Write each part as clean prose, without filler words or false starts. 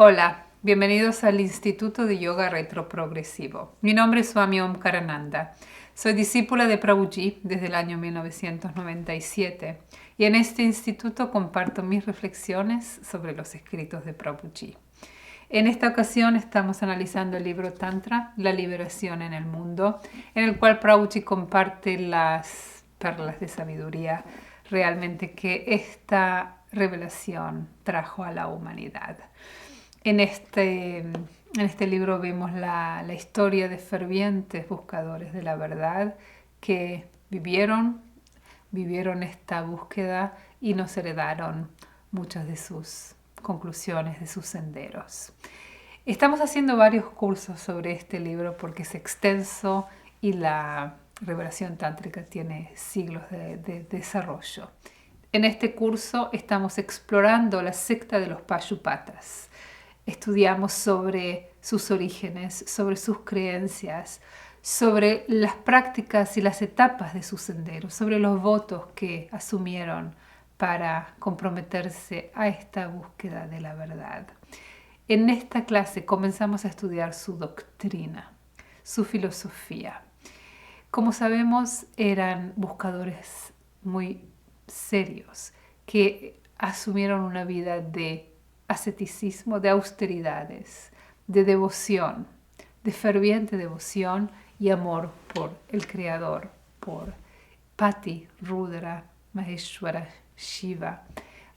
Hola, bienvenidos al Instituto de Yoga Retroprogresivo. Mi nombre es Swami Omkarananda. Soy discípula de Prabhuji desde el año 1997 y en este instituto comparto mis reflexiones sobre los escritos de Prabhuji. En esta ocasión estamos analizando el libro Tantra, La liberación en el mundo, en el cual Prabhuji comparte las perlas de sabiduría realmente que esta revelación trajo a la humanidad. En este libro vemos la historia de fervientes buscadores de la verdad que vivieron esta búsqueda y nos heredaron muchas de sus conclusiones, de sus senderos. Estamos haciendo varios cursos sobre este libro porque es extenso y la revelación tántrica tiene siglos de desarrollo. En este curso estamos explorando la secta de los Pashupatas. Estudiamos sobre sus orígenes, sobre sus creencias, sobre las prácticas y las etapas de su sendero, sobre los votos que asumieron para comprometerse a esta búsqueda de la verdad. En esta clase comenzamos a estudiar su doctrina, su filosofía. Como sabemos, eran buscadores muy serios que asumieron una vida de asceticismo, de austeridades, de devoción, de ferviente devoción y amor por el Creador, por Pati, Rudra, Maheshwara, Shiva.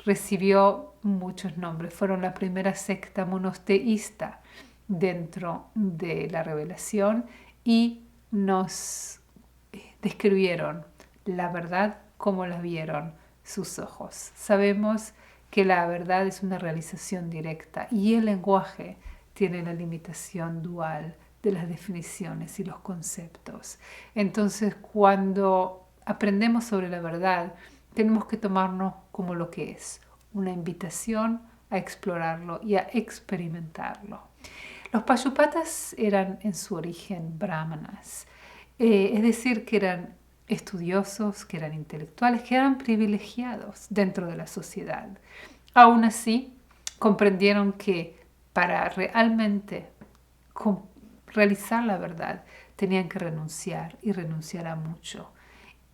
Recibió muchos nombres, fueron la primera secta monoteísta dentro de la revelación y nos describieron la verdad como la vieron sus ojos. Sabemos que la verdad es una realización directa y el lenguaje tiene la limitación dual de las definiciones y los conceptos. Entonces, cuando aprendemos sobre la verdad, tenemos que tomarnos como lo que es, una invitación a explorarlo y a experimentarlo. Los Pashupatas eran en su origen brahmanas, es decir, que eran estudiosos, que eran intelectuales, que eran privilegiados dentro de la sociedad. Aún así, comprendieron que para realmente realizar la verdad tenían que renunciar y renunciar a mucho.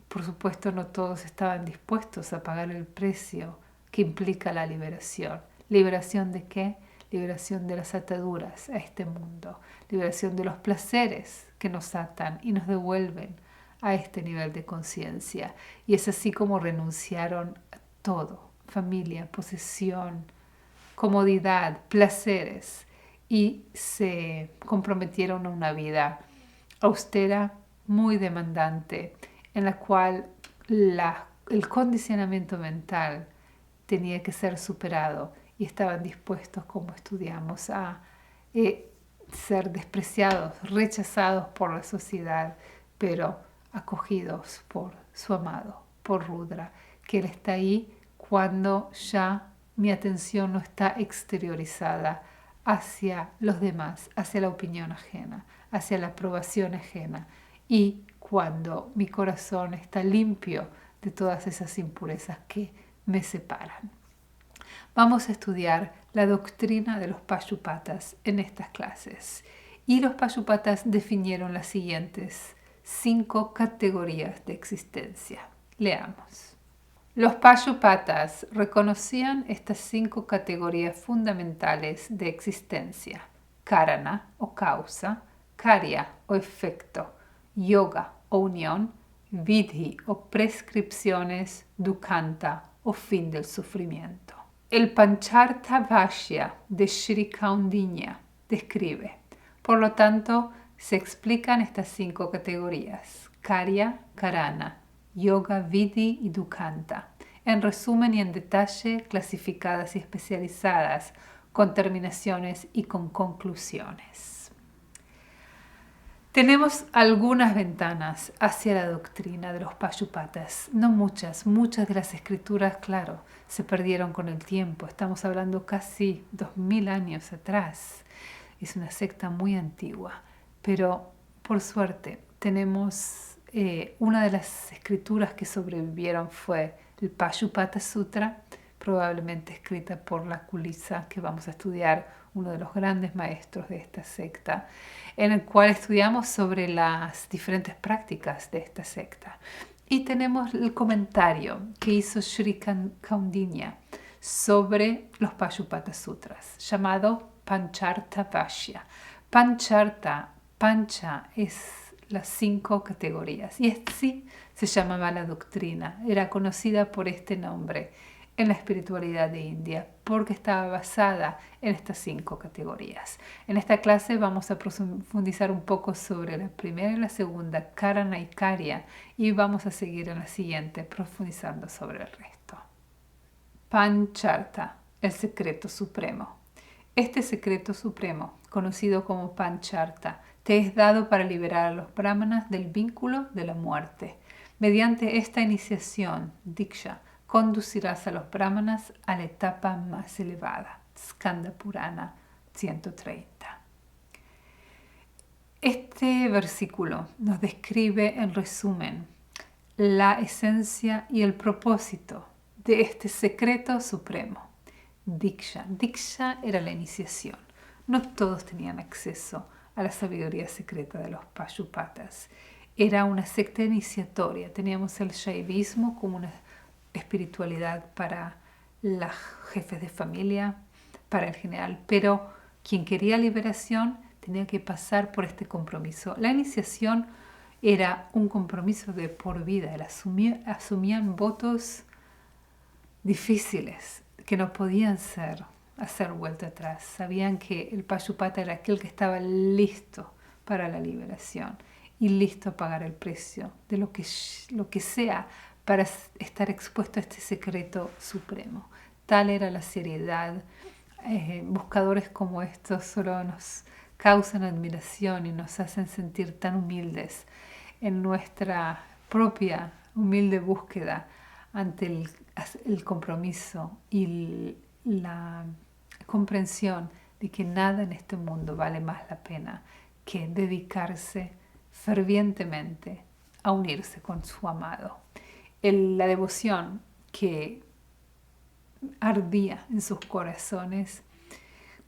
Por supuesto, no todos estaban dispuestos a pagar el precio que implica la liberación. ¿Liberación de qué? Liberación de las ataduras a este mundo, liberación de los placeres que nos atan y nos devuelven a este nivel de conciencia. Y es así como renunciaron a todo, familia, posesión, comodidad, placeres, y se comprometieron a una vida austera, muy demandante, en la cual el condicionamiento mental tenía que ser superado y estaban dispuestos, como estudiamos, a ser despreciados, rechazados por la sociedad, pero acogidos por su amado, por Rudra, que él está ahí cuando ya mi atención no está exteriorizada hacia los demás, hacia la opinión ajena, hacia la aprobación ajena, y cuando mi corazón está limpio de todas esas impurezas que me separan. Vamos a estudiar la doctrina de los Pashupatas en estas clases. Y los Pashupatas definieron las siguientes 5 categorías de existencia. Leamos. Los Pashupatas reconocían estas 5 categorías fundamentales de existencia: Karana o causa, Karya o efecto, Yoga o unión, Vidhi o prescripciones, Dukanta o fin del sufrimiento. El Panchartha Bhashya de Sri Kaundinya describe: por lo tanto, se explican estas 5 categorías: Karya, Karana, Yoga, Vidhi y Dukanta, en resumen y en detalle, clasificadas y especializadas, con terminaciones y con conclusiones. Tenemos algunas ventanas hacia la doctrina de los Pashupatas, no muchas de las escrituras, claro, se perdieron con el tiempo, estamos hablando casi 2000 años atrás, es una secta muy antigua, pero por suerte tenemos una de las escrituras que sobrevivieron fue el Pashupata Sutra, probablemente escrita por la Kulisa, que vamos a estudiar, uno de los grandes maestros de esta secta, en el cual estudiamos sobre las diferentes prácticas de esta secta. Y tenemos el comentario que hizo Sri Kaundinya sobre los Pashupata Sutras, llamado Pancharta Vashya. Pancharta, Pancha es las 5 categorías, y así se llamaba la doctrina. Era conocida por este nombre en la espiritualidad de India porque estaba basada en estas 5 categorías. En esta clase vamos a profundizar un poco sobre la primera y la segunda, Karana y Karya, y vamos a seguir en la siguiente profundizando sobre el resto. Pancharta, el secreto supremo. Este secreto supremo, conocido como Pancharta, te es dado para liberar a los brahmanas del vínculo de la muerte. Mediante esta iniciación, Diksha, conducirás a los brahmanas a la etapa más elevada. Skanda Purana 130. Este versículo nos describe en resumen la esencia y el propósito de este secreto supremo. Diksha. Diksha era la iniciación. No todos tenían acceso a la sabiduría secreta de los Pashupatas. Era una secta iniciatoria. Teníamos el Shaivismo como una espiritualidad para los jefes de familia, para el general, pero quien quería liberación tenía que pasar por este compromiso. La iniciación era un compromiso de por vida. Asumían votos difíciles que no podían hacer vuelta atrás. Sabían que el Pashupata era aquel que estaba listo para la liberación y listo a pagar el precio de lo que sea para estar expuesto a este secreto supremo. Tal era la seriedad. Buscadores como estos solo nos causan admiración y nos hacen sentir tan humildes en nuestra propia humilde búsqueda ante el compromiso y la comprensión de que nada en este mundo vale más la pena que dedicarse fervientemente a unirse con su amado. La devoción que ardía en sus corazones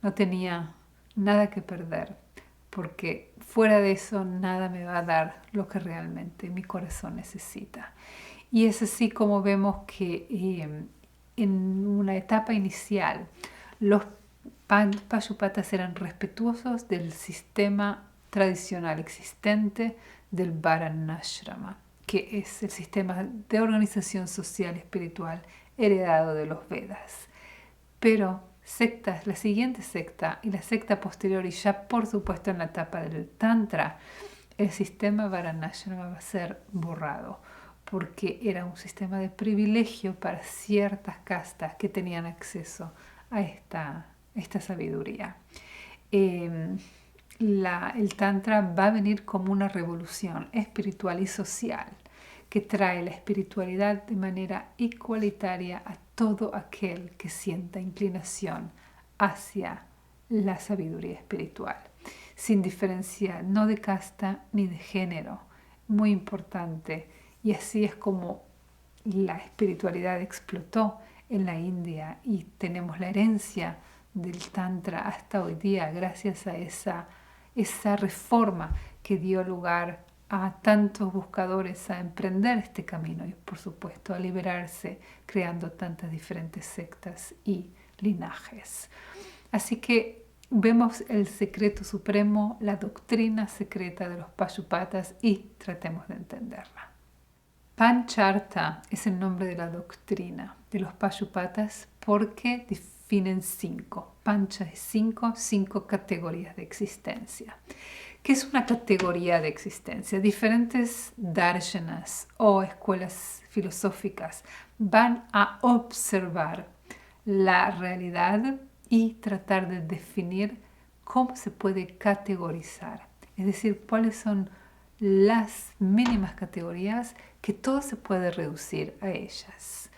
no tenía nada que perder, porque fuera de eso nada me va a dar lo que realmente mi corazón necesita. Y es así como vemos que en una etapa inicial los Pashupatas eran respetuosos del sistema tradicional existente del Varnashrama, que es el sistema de organización social y espiritual heredado de los Vedas. Pero la siguiente secta y la secta posterior, y ya por supuesto en la etapa del Tantra, el sistema Varnashrama va a ser borrado, porque era un sistema de privilegio para ciertas castas que tenían acceso a esta sabiduría. El Tantra va a venir como una revolución espiritual y social que trae la espiritualidad de manera igualitaria a todo aquel que sienta inclinación hacia la sabiduría espiritual, sin diferencia no de casta ni de género. Muy importante. Y así es como la espiritualidad explotó en la India y tenemos la herencia del Tantra hasta hoy día gracias a esa reforma que dio lugar a tantos buscadores a emprender este camino y por supuesto a liberarse creando tantas diferentes sectas y linajes. Así que vemos el secreto supremo, la doctrina secreta de los Pashupatas y tratemos de entenderla. Pancharta es el nombre de la doctrina de los Pashupatas porque definen 5. Pancha es 5 categorías de existencia. ¿Qué es una categoría de existencia? Diferentes darshanas o escuelas filosóficas van a observar la realidad y tratar de definir cómo se puede categorizar. Es decir, cuáles son las mínimas categorías que todo se puede reducir a ellas.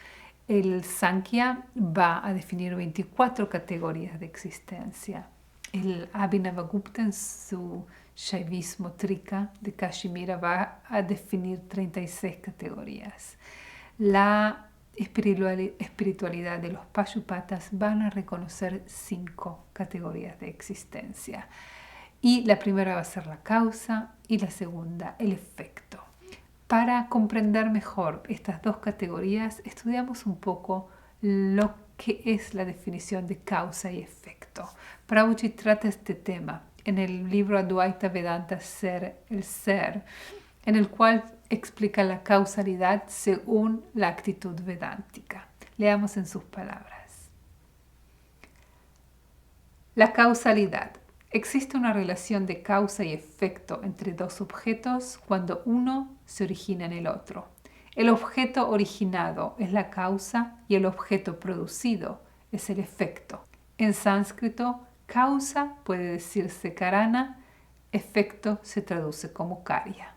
El Sankhya va a definir 24 categorías de existencia. El Abhinavagupta en su Shaivismo Trika de Kashmira va a definir 36 categorías. La espiritualidad de los Payupatas van a reconocer 5 categorías de existencia. Y la primera va a ser la causa y la segunda el efecto. Para comprender mejor estas 2 categorías, estudiamos un poco lo que es la definición de causa y efecto. Prabhuji trata este tema en el libro Advaita Vedanta Ser, el Ser, en el cual explica la causalidad según la actitud vedántica. Leamos en sus palabras. La causalidad. Existe una relación de causa y efecto entre 2 objetos cuando uno se origina en el otro. El objeto originado es la causa y el objeto producido es el efecto. En sánscrito, causa puede decirse karana, efecto se traduce como karya.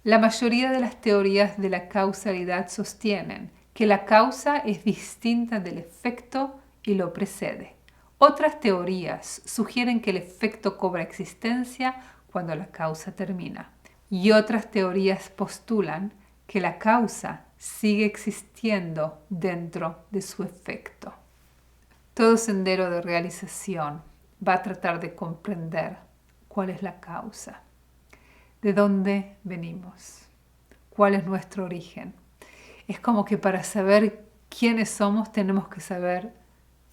La mayoría de las teorías de la causalidad sostienen que la causa es distinta del efecto y lo precede. Otras teorías sugieren que el efecto cobra existencia cuando la causa termina. Y otras teorías postulan que la causa sigue existiendo dentro de su efecto. Todo sendero de realización va a tratar de comprender cuál es la causa. ¿De dónde venimos? ¿Cuál es nuestro origen? Es como que para saber quiénes somos tenemos que saber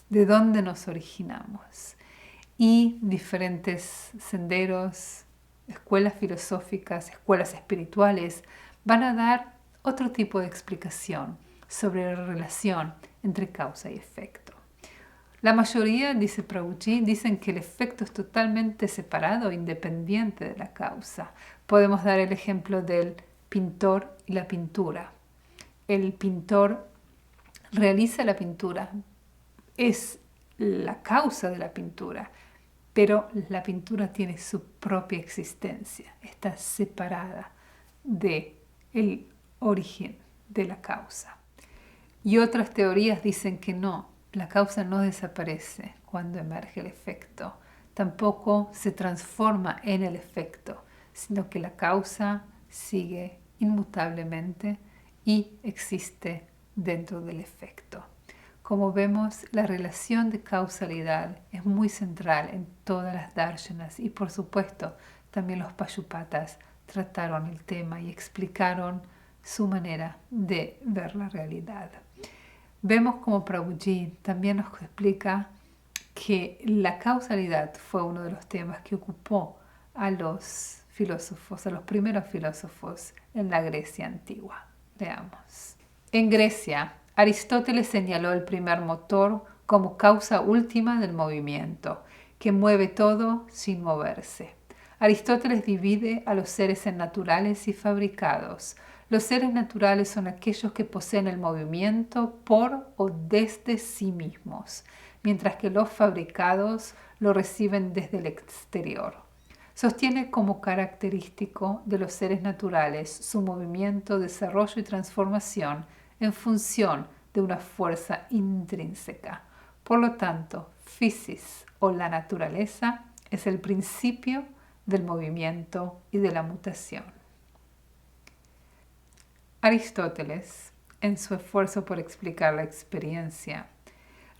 de dónde nos originamos. Y diferentes senderos, escuelas filosóficas, escuelas espirituales van a dar otro tipo de explicación sobre la relación entre causa y efecto. La mayoría, dice Prabhuji, dicen que el efecto es totalmente separado, independiente de la causa. Podemos dar el ejemplo del pintor y la pintura. El pintor realiza la pintura, es la causa de la pintura, pero la pintura tiene su propia existencia, está separada del origen de la causa. Y otras teorías dicen que no, la causa no desaparece cuando emerge el efecto, tampoco se transforma en el efecto, sino que la causa sigue inmutablemente y existe dentro del efecto. Como vemos, la relación de causalidad es muy central en todas las darshanas y por supuesto también los Payupatas trataron el tema y explicaron su manera de ver la realidad. Vemos como Prabhuji también nos explica que la causalidad fue uno de los temas que ocupó a los filósofos, a los primeros filósofos en la Grecia antigua. Veamos. En Grecia, Aristóteles señaló el primer motor como causa última del movimiento, que mueve todo sin moverse. Aristóteles divide a los seres en naturales y fabricados. Los seres naturales son aquellos que poseen el movimiento por o desde sí mismos, mientras que los fabricados lo reciben desde el exterior. Sostiene como característico de los seres naturales su movimiento, desarrollo y transformación en función de una fuerza intrínseca. Por lo tanto, physis o la naturaleza es el principio del movimiento y de la mutación. Aristóteles, en su esfuerzo por explicar la experiencia,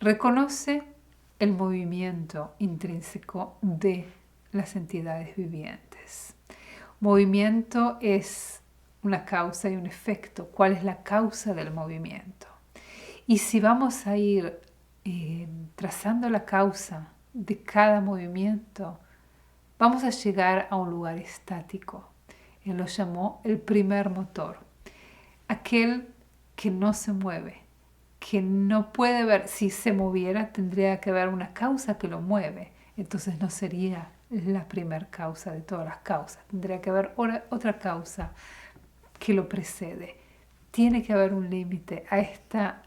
reconoce el movimiento intrínseco de las entidades vivientes. Movimiento es una causa y un efecto. ¿Cuál es la causa del movimiento? Y si vamos a ir trazando la causa de cada movimiento, vamos a llegar a un lugar estático. Él lo llamó el primer motor. Aquel que no se mueve, que no puede ver. Si se moviera, tendría que haber una causa que lo mueve. Entonces no sería la primera causa de todas las causas. Tendría que haber otra causa que lo precede. Tiene que haber un límite a esta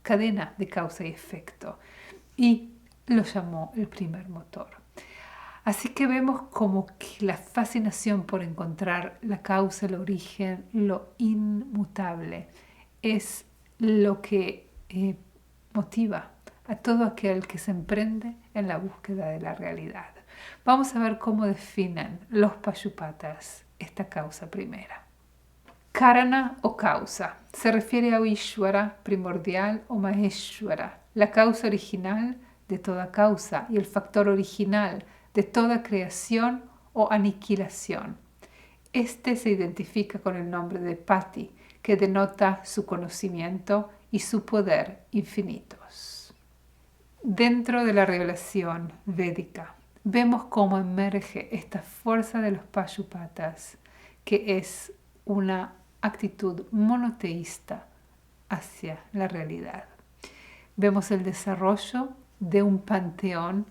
cadena de causa y efecto. Y lo llamó el primer motor. Así que vemos como que la fascinación por encontrar la causa, el origen, lo inmutable, es lo que motiva a todo aquel que se emprende en la búsqueda de la realidad. Vamos a ver cómo definen los Payupatas esta causa primera. Karana o causa se refiere a Ishvara primordial o Maheshvara, la causa original de toda causa y el factor original de toda creación o aniquilación. Este se identifica con el nombre de Pati, que denota su conocimiento y su poder infinitos. Dentro de la revelación védica, vemos cómo emerge esta fuerza de los Pashupatas, que es una actitud monoteísta hacia la realidad. Vemos el desarrollo de un panteón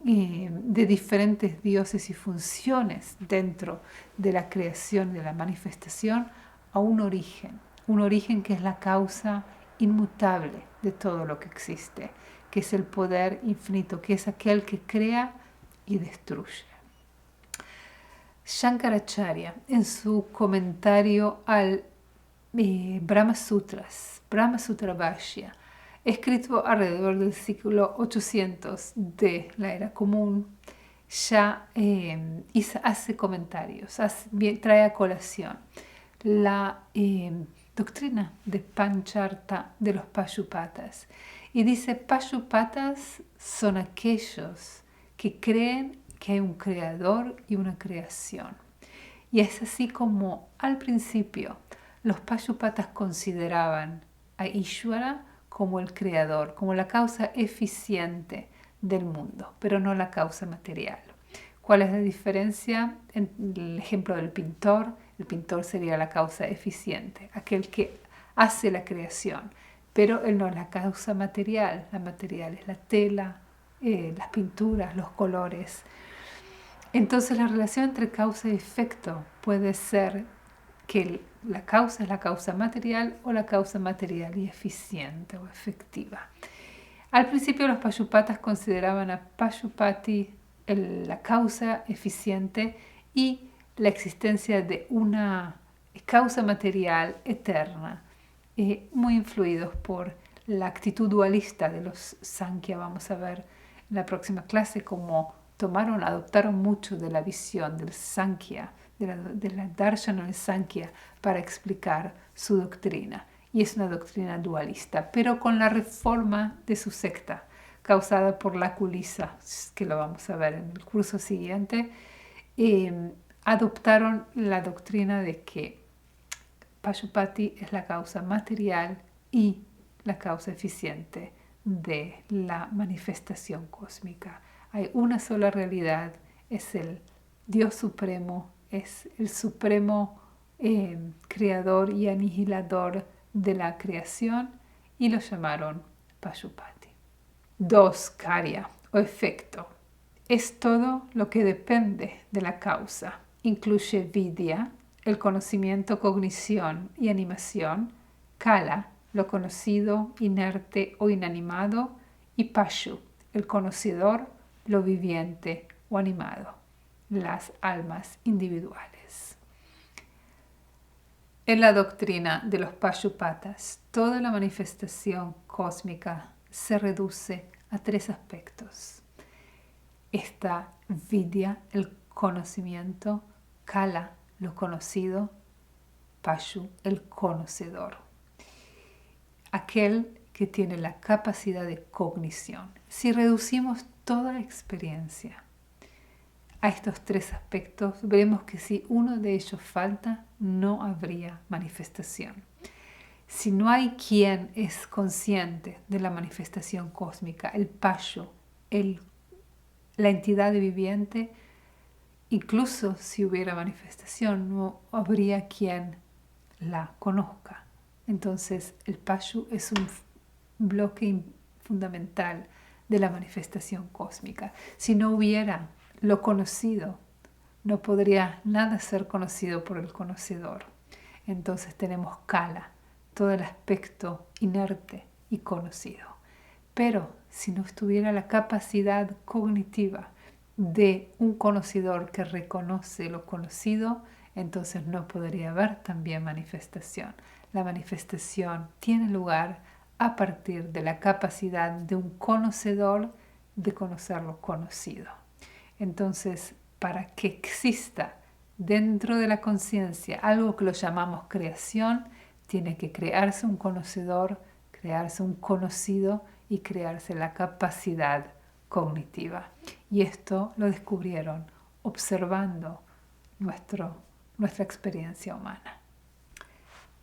de diferentes dioses y funciones dentro de la creación, de la manifestación, a un origen que es la causa inmutable de todo lo que existe, que es el poder infinito, que es aquel que crea y destruye. Shankaracharya, en su comentario al Brahma Sutras, Brahma Sutra Bhashya, escrito alrededor del siglo 800 de la era común, ya hace comentarios, trae a colación la doctrina de Pancharta de los Pashupatas. Y dice, Pashupatas son aquellos que creen que hay un creador y una creación. Y es así como al principio los Pashupatas consideraban a Ishvara como el creador, como la causa eficiente del mundo, pero no la causa material. ¿Cuál es la diferencia? En el ejemplo del pintor, el pintor sería la causa eficiente, aquel que hace la creación, pero él no es la causa material. La material es la tela, las pinturas, los colores. Entonces la relación entre causa y efecto puede ser que la causa es la causa material o la causa material y eficiente o efectiva. Al principio los Pashupatas consideraban a Pashupati la causa eficiente y la existencia de una causa material eterna, muy influidos por la actitud dualista de los Sankhya. Vamos a ver en la próxima clase cómo adoptaron mucho de la visión del Sankhya, de la Darshana del Sankhya para explicar su doctrina. Y es una doctrina dualista, pero con la reforma de su secta, causada por la Kulisa, que lo vamos a ver en el curso siguiente, adoptaron la doctrina de que Pashupati es la causa material y la causa eficiente de la manifestación cósmica. Hay una sola realidad, es el Dios Supremo, es el supremo creador y aniquilador de la creación, y lo llamaron Pashupati. 2. Karya o efecto. Es todo lo que depende de la causa. Incluye vidya, el conocimiento, cognición y animación; kala, lo conocido, inerte o inanimado; y pashu, el conocedor, lo viviente o animado, las almas individuales. En la doctrina de los Pashupatas, toda la manifestación cósmica se reduce a 3 aspectos. Está vidya, el conocimiento; kala, lo conocido; pashu, el conocedor, aquel que tiene la capacidad de cognición. Si reducimos toda la experiencia a estos 3 aspectos, veremos que si uno de ellos falta, no habría manifestación. Si no hay quien es consciente de la manifestación cósmica, el pashu, la entidad viviente, incluso si hubiera manifestación, no habría quien la conozca. Entonces el pashu es un bloque fundamental de la manifestación cósmica. Si no hubiera lo conocido, no podría nada ser conocido por el conocedor. Entonces tenemos kala, todo el aspecto inerte y conocido. Pero si no estuviera la capacidad cognitiva de un conocedor que reconoce lo conocido, entonces no podría haber también manifestación. La manifestación tiene lugar a partir de la capacidad de un conocedor de conocer lo conocido. Entonces, para que exista dentro de la conciencia, algo que lo llamamos creación, tiene que crearse un conocedor, crearse un conocido y crearse la capacidad cognitiva. Y esto lo descubrieron observando nuestra experiencia humana.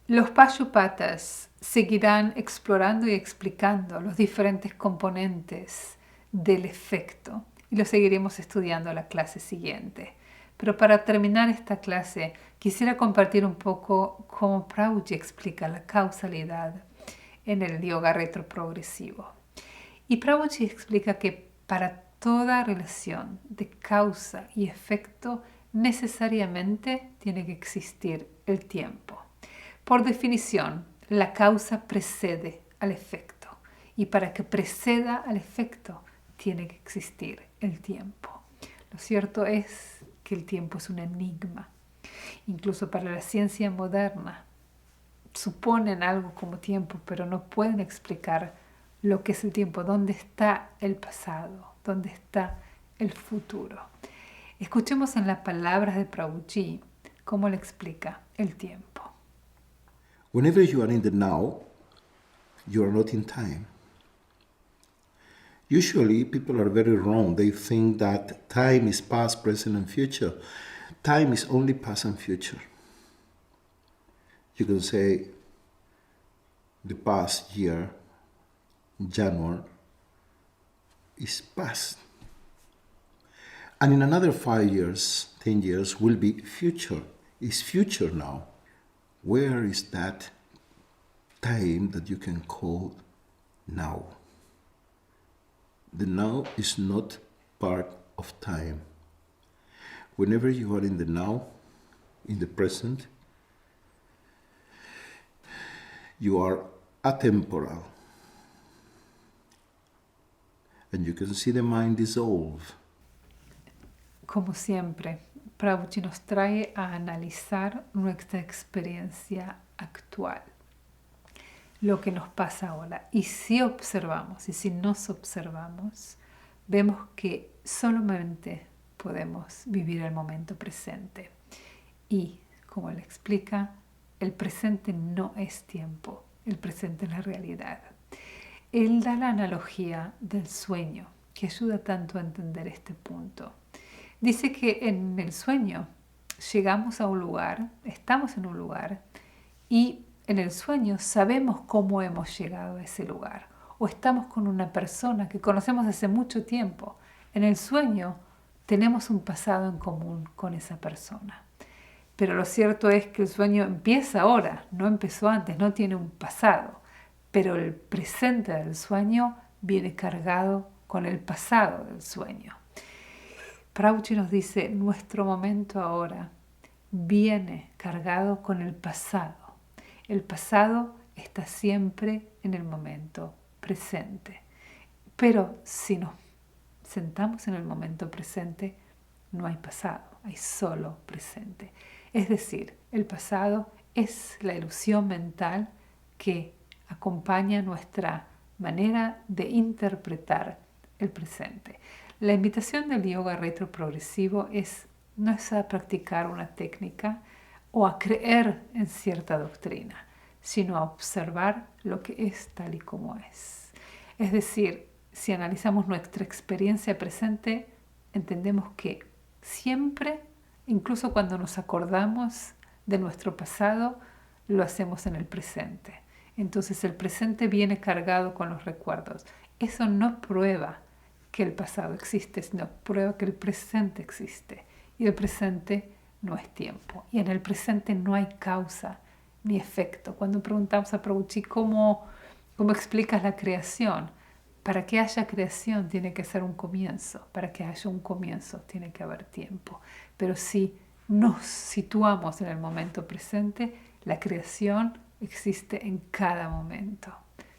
Los Pashupatas seguirán explorando y explicando los diferentes componentes del efecto y lo seguiremos estudiando en la clase siguiente. Pero para terminar esta clase quisiera compartir un poco cómo Prabhuji explica la causalidad en el yoga retroprogresivo. Y Prabhuji explica que para toda relación de causa y efecto necesariamente tiene que existir el tiempo. Por definición, la causa precede al efecto y para que preceda al efecto tiene que existir el tiempo. Lo cierto es que el tiempo es un enigma. Incluso para la ciencia moderna suponen algo como tiempo, pero no pueden explicar lo que es el tiempo, dónde está el pasado, dónde está el futuro. Escuchemos en las palabras de Prabhuji cómo le explica el tiempo. Whenever you are in the now, you are not in time. Usually, people are very wrong. They think that time is past, present, and future. Time is only past and future. You can say the past year, January, is past. And in another 5 years, 10 years, will be future. Is future now. Where is that time that you can call now? The now is not part of time. Whenever you are in the now, in the present, you are atemporal. And you can see the mind dissolve. Como siempre, Prabhuji nos trae a analizar nuestra experiencia actual, lo que nos pasa ahora. Y si observamos, y si nos observamos, vemos que solamente podemos vivir el momento presente. Y, como él explica, el presente no es tiempo, el presente es la realidad. Él da la analogía del sueño, que ayuda tanto a entender este punto. Dice que en el sueño llegamos a un lugar, estamos en un lugar, y en el sueño sabemos cómo hemos llegado a ese lugar. O estamos con una persona que conocemos hace mucho tiempo. En el sueño tenemos un pasado en común con esa persona. Pero lo cierto es que el sueño empieza ahora, no empezó antes, no tiene un pasado. Pero el presente del sueño viene cargado con el pasado del sueño. Prabhuji nos dice, nuestro momento ahora viene cargado con el pasado. El pasado está siempre en el momento presente. Pero si nos sentamos en el momento presente, no hay pasado, hay solo presente. Es decir, el pasado es la ilusión mental que acompaña nuestra manera de interpretar el presente. La invitación del yoga retroprogresivo no es a practicar una técnica o a creer en cierta doctrina, sino a observar lo que es tal y como es. Es decir, si analizamos nuestra experiencia presente, entendemos que siempre, incluso cuando nos acordamos de nuestro pasado, lo hacemos en el presente. Entonces el presente viene cargado con los recuerdos. Eso no prueba que el pasado existe, sino prueba que el presente existe. Y el presente no es tiempo. Y en el presente no hay causa ni efecto. Cuando preguntamos a Prabhuji ¿cómo explicas la creación? Para que haya creación tiene que ser un comienzo. Para que haya un comienzo tiene que haber tiempo. Pero si nos situamos en el momento presente, la creación existe en cada momento.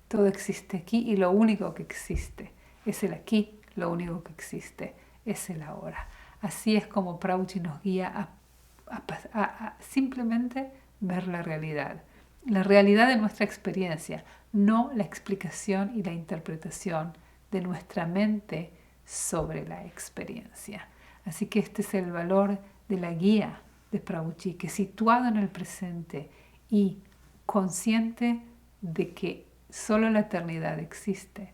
Todo existe aquí y lo único que existe es el aquí. Lo único que existe es el ahora. Así es como Prabhuji nos guía a simplemente ver la realidad de nuestra experiencia, no la explicación y la interpretación de nuestra mente sobre la experiencia. Así que este es el valor de la guía de Prabhuji, que situado en el presente y consciente de que solo la eternidad existe,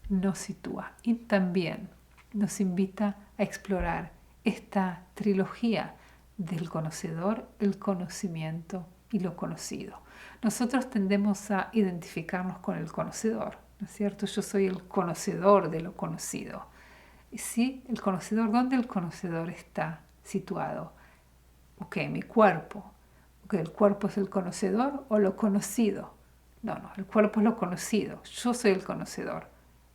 nos sitúa y también nos invita a explorar esta trilogía del conocedor, el conocimiento y lo conocido. Nosotros tendemos a identificarnos con el conocedor, ¿no es cierto? Yo soy el conocedor de lo conocido. Sí, el conocedor, ¿dónde el conocedor está situado? Ok, mi cuerpo. Ok, ¿el cuerpo es el conocedor o lo conocido? No, el cuerpo es lo conocido. Yo soy el conocedor.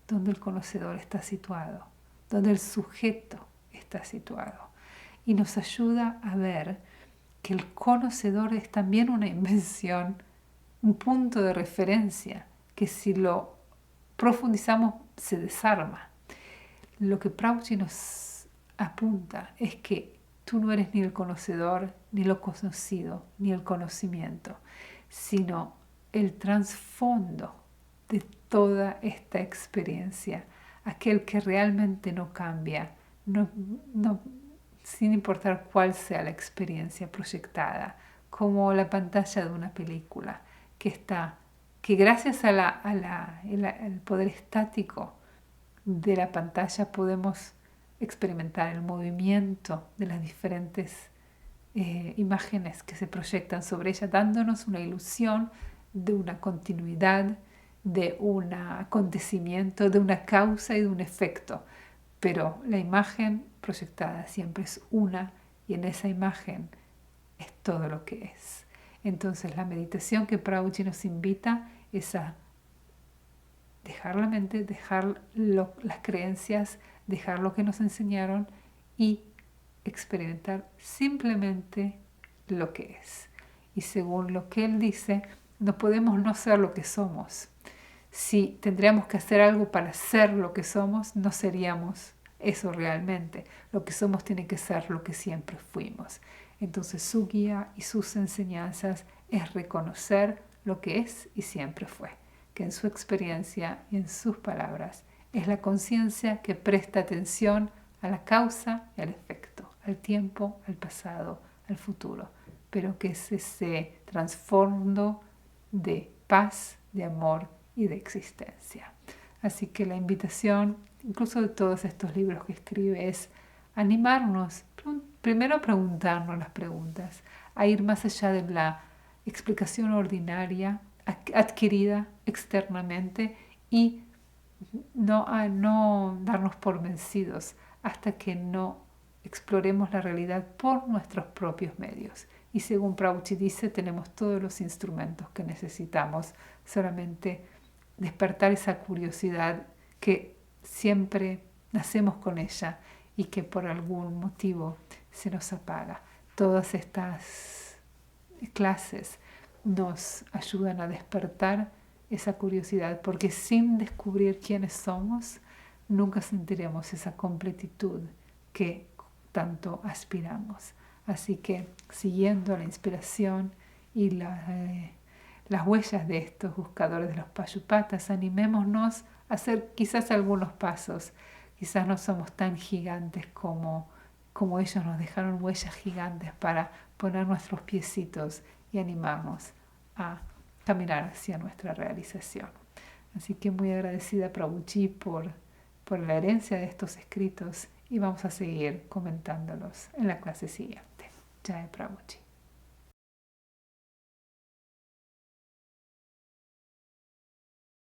¿Dónde el conocedor está situado? ¿Dónde el sujeto está situado? Y nos ayuda a ver que el conocedor es también una invención, un punto de referencia, que si lo profundizamos se desarma. Lo que Prabhuji nos apunta es que tú no eres ni el conocedor, ni lo conocido, ni el conocimiento, sino el trasfondo de toda esta experiencia, aquel que realmente no cambia, sin importar cuál sea la experiencia proyectada, como la pantalla de una película, que gracias al poder estático de la pantalla podemos experimentar el movimiento de las diferentes imágenes que se proyectan sobre ella, dándonos una ilusión de una continuidad, de un acontecimiento, de una causa y de un efecto. Pero la imagen proyectada siempre es una y en esa imagen es todo lo que es. Entonces la meditación que Prabhuji nos invita es a dejar la mente, dejar las creencias, dejar lo que nos enseñaron y experimentar simplemente lo que es. Y según lo que él dice, no podemos no ser lo que somos. Si tendríamos que hacer algo para ser lo que somos, no seríamos eso realmente. Lo que somos tiene que ser lo que siempre fuimos. Entonces su guía y sus enseñanzas es reconocer lo que es y siempre fue, que en su experiencia y en sus palabras es la conciencia que presta atención a la causa y al efecto, al tiempo, al pasado, al futuro, pero que es ese trasfondo de paz, de amor y de existencia. Así que la invitación, incluso de todos estos libros que escribe, es animarnos, primero a preguntarnos las preguntas, a ir más allá de la explicación ordinaria adquirida externamente y a no darnos por vencidos hasta que no exploremos la realidad por nuestros propios medios. Y según Prabhuji dice, tenemos todos los instrumentos que necesitamos, solamente despertar esa curiosidad que siempre nacemos con ella y que por algún motivo se nos apaga. Todas estas clases nos ayudan a despertar esa curiosidad, porque sin descubrir quiénes somos, nunca sentiremos esa completitud que tanto aspiramos. Así que, siguiendo la inspiración y las huellas de estos buscadores de los Payupatas, animémonos a hacer quizás algunos pasos. Quizás no somos tan gigantes como ellos nos dejaron huellas gigantes para poner nuestros piecitos y animarnos a caminar hacia nuestra realización. Así que muy agradecida a Prabhuji por la herencia de estos escritos y vamos a seguir comentándolos en la clase siguiente. Jai Prabhuji.